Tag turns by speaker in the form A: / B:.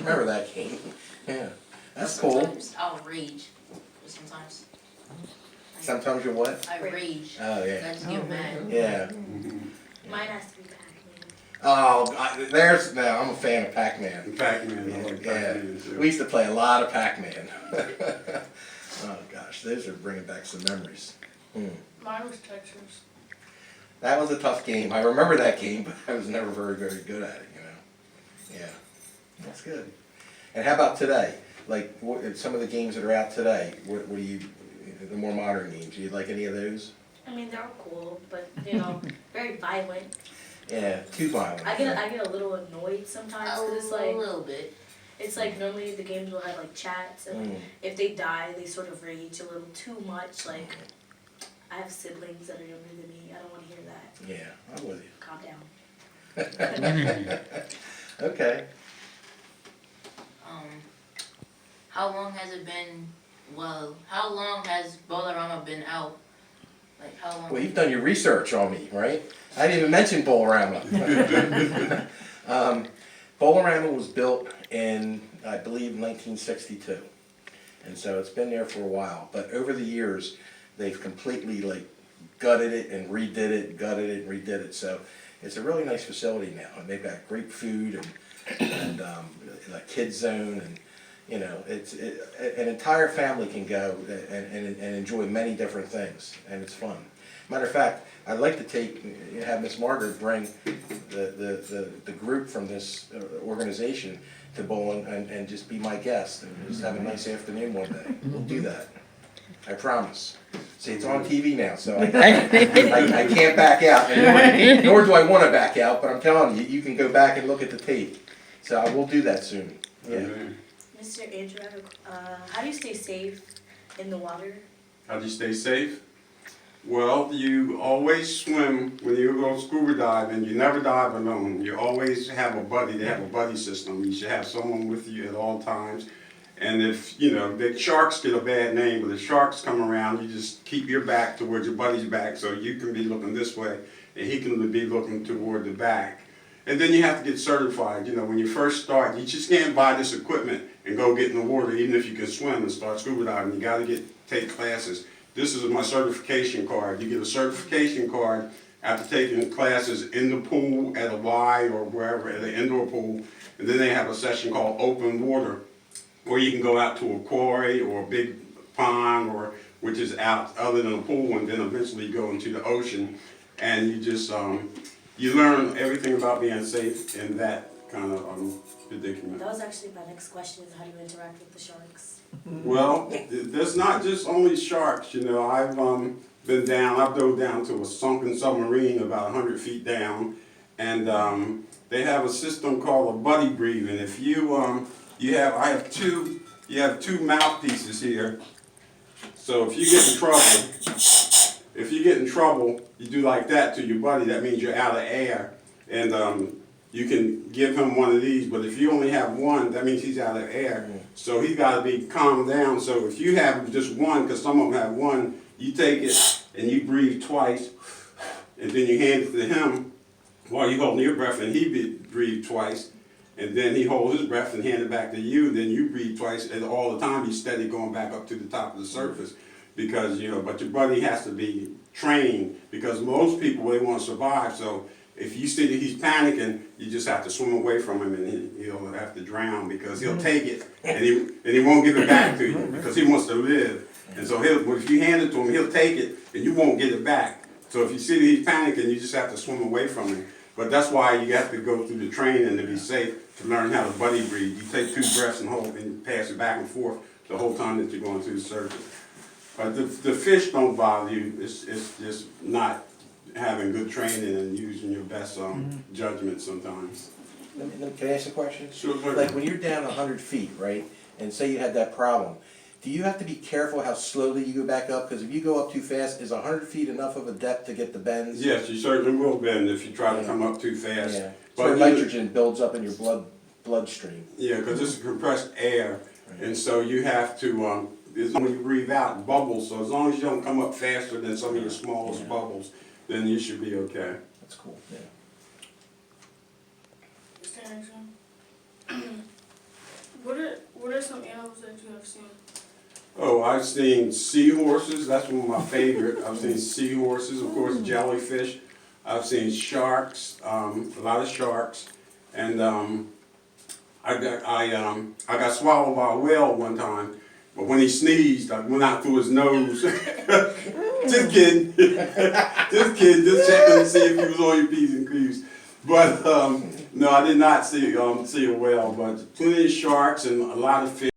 A: remember that game. Yeah, that's cool.
B: Sometimes I'll rage. Sometimes.
A: Sometimes you what?
B: I rage.
A: Oh,
B: I
A: yeah.
B: just get mad.
A: Yeah.
C: Mine has to be Pacman.
A: Oh, I'm a fan of Pacman.
D: Pacman, I like
A: Yeah,
D: Pacman too.
A: we used to play a lot of Pacman. Oh gosh, those are bringing back some memories.
E: Mine was Texas.
A: That was a tough game. I remember that game, but I was never very, very good at it, you know. Yeah, that's good. And how about today? Like, some of the games that are out today, what do you, the more modern games, do you like any of those?
C: I mean, they're all cool, but you know, very violent.
A: Yeah, too violent.
C: I get a little annoyed sometimes because it's like
B: a little bit.
C: it's like normally the games will have like chats, and if they die, they sort of rage a little too much. Like, I have siblings that are younger than me. I don't want to hear that.
A: Yeah, I'm with you.
C: Calm down.
A: Okay.
B: How long has it been? Well, how long has Bolorama been out? Like how long?
A: Well, you've done your research on me, right? I didn't even mention Bolorama. Bolorama was built in, I believe, 1962. And so it's been there for a while. But over the years, they've completely like gutted it and redid it, gutted it and redid it. So it's a really nice facility now. And they've got great food and a kids zone, and you know, an entire family can go and enjoy many different things, and it's fun. Matter of fact, I'd like to have Miss Margaret bring the group from this organization to bowling and just be my guest and just have a nice afternoon one day. We'll do that. I promise. See, it's on TV now, so I can't back out, and nor do I want to back out, but I'm telling you, you can go back and look at the tape. So I will do that soon. Yeah.
C: Mr. Andrew, how do you stay safe in the water?
D: How do you stay safe? Well, you always swim when you go scuba diving. You never dive alone. You always have a buddy. They have a buddy system. You should have someone with you at all times. And if, you know, the sharks get a bad name, but if sharks come around, you just keep your back towards your buddy's back so you can be looking this way and he can be looking toward the back. And then you have to get certified. You know, when you first start, you just can't buy this equipment and go get in the water, even if you can swim and start scuba diving. You got to take classes. This is my certification card. You get a certification card after taking classes in the pool at a Y or wherever, at an indoor pool. And then they have a session called open water, where you can go out to a quarry or a big pond, or which is out other than a pool, and then eventually go into the ocean. And you just you learn everything about being safe in that kind of predicament.
C: That was actually my next question, is how do you interact with the sharks?
D: Well, there's not just only sharks, you know. I've been down, I've dove down to a sunken submarine about 100 feet down, and they have a system called a buddy breathing. If you, you have two mouthpieces here, so if you get in trouble, you do like that to your buddy, that means you're out of air, and you can give him one of these, but if you only have one, that means he's out of air. So he's got to be calmed down. So if you have just one, because some of them have one, you take it and you breathe twice, and then you hand it to him while you're holding your breath, and he breathe twice, and then he holds his breath and hand it back to you, and then you breathe twice, and all the time he's steady going back up to the top of the surface. Because, you know, but your buddy has to be trained, because most people, they want to survive. So if you see that he's panicking, you just have to swim away from him, and he'll have to drown, because he'll take it and he won't give it back to you because he wants to live. And so if you hand it to him, he'll take it and you won't get it back. So if you see that he's panicking, you just have to swim away from him. But that's why you have to go through the training to be safe, to learn how to buddy breathe. You take 2 breaths and hold and pass it back and forth the whole time that you're going through the surface. But the fish don't bother you. It's just not having good training and using your best judgment sometimes.
A: Can I ask a question?
D: Sure.
A: Like when you're down 100 feet, right, and say you had that problem, do you have to be careful how slowly you go back up? Because if you go up too fast, is 100 feet enough of a depth to get the bends?
D: Yes, you certainly will bend if you try to come up too fast.
A: Yeah.
D: But
A: So nitrogen builds up in your bloodstream.
D: Yeah, because this is compressed air, and so you have to, when you breathe out, bubbles, so as long as you don't come up faster than some of your smallest bubbles, then you should be okay.
A: That's cool, yeah.
E: Mr. Anderson? are some animals that you have seen?
D: Oh, I've seen seahorses, that's one of my favorite. I've seen seahorses, of course, jellyfish. I've seen sharks, a lot of sharks. And I got swallowed by a whale one time, but when he sneezed, I went out through his nose. Just kidding. Just kidding, just checking to see if he was on your P's and Q's. But no, I did not see a whale, but plenty of sharks and a lot of fish.